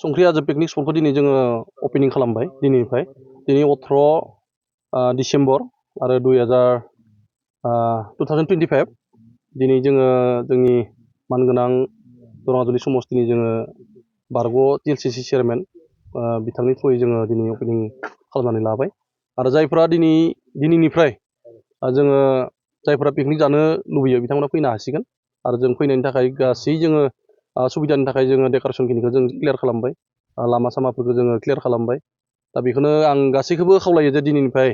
संख्रि हाजो पिकनिक स्पटखौ दिनै जोङो अपेनिं खालामबाय दिनैनिफ्राय दिनै 18 डिसेम्बर आरो 2025 दिनै जोङो जोंनि मानगोनां दरङाजुलि समस्तिनि जोङो बारग' TLCC चेयारमेन बिथांनि थ्रुयै जोङो दिनै अपेनिं खालामनानै लाबाय आरो जायफोरा दिनैनिफ्राय जोङो जायफोरा पिकनिक जानो लुबैयो बिथांमोना फैनो हासिगोन आरो जों फैनायनि थाखाय गासै जोङो सुबिदानि थाखाय जोङो डेक'रेसनखिनिखौ जों क्लियार खालामबाय लामा सामाफोरखौ जोङो क्लियार खालामबाय दा बेखौनो आं गासैखौबो खावलायो जे दिनैनिफ्राय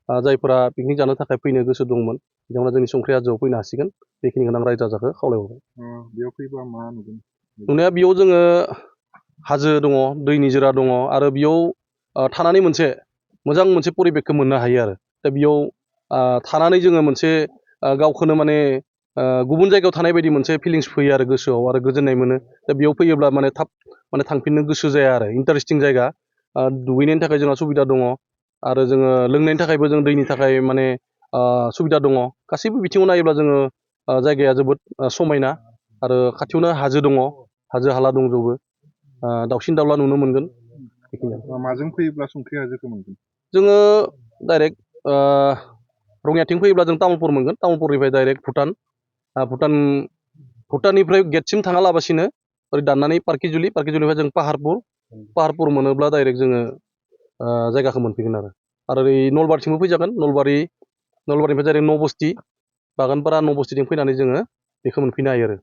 जायफोरा पिकनिक जानो थाखाय फैनो गोसो दंमोन बिथांमोना जोंनि संख्रि हाजोआव फैनो हासिगोन बेखिनिखौनो आं रायजो राजाखौ खावलायहरबाय बेयाव फैबा मा नुगोन नुनाया बेयाव जोङो हाजो दङ दै निजोरा दङ आरो बेयाव थानानै मोनसे मोजां मोनसे परिबेकखौ मोननो हायो आरो दा बेयाव थानानै जोङो मोनसे गावखौनो माने गुबुन जायगायाव थानाय बायदि मोनसे फिलिंस फैयो आरो गोसोआव आरो गोजोननाय मोनो दा बेयाव फैयोब्ला माने थाब माने थांफिननो गोसो जाया आरो इन्टारेस्टिं जायगा दुगैनायनि थाखाय जोंहा सुबिदा दङ आरो जोङो लोंनायनि थाखायबो जों दैनि थाखाय माने सुबिदा दङ गासैबो बिथिङाव नायोब्ला जोङो जायगाया जोबोद समायना आरो खाथियावनो हाजो दङ हाजो हाला दंजोबो दाउसिन दाउला नुनो मोनगोन माजों फैयोब्ला संख्रि हाजोखौ मोनगोन जोङो डाइरेक्ट रङियाथिं फैयोब्ला जों तामुलपुर मोनगोन तामुलपुरनिफ्राय डाइरेक्ट भुटाननिफ्राय गेटसिम थाङा लाबासिनो ओरै दाननानै पार्किजुलिनिफ्राय जों पाहारपुर मोनोब्ला डाइरेक्ट जोङो जायगाखौ मोनफैगोन आरो ओरै नलबारिथिंबो फैजागोन नलबारिनिफ्राय डाइरेक्ट नबस्ति बागानपारा नबस्तिथिं फैनानै जोङो बेखौ मोनफैनो हायो आरो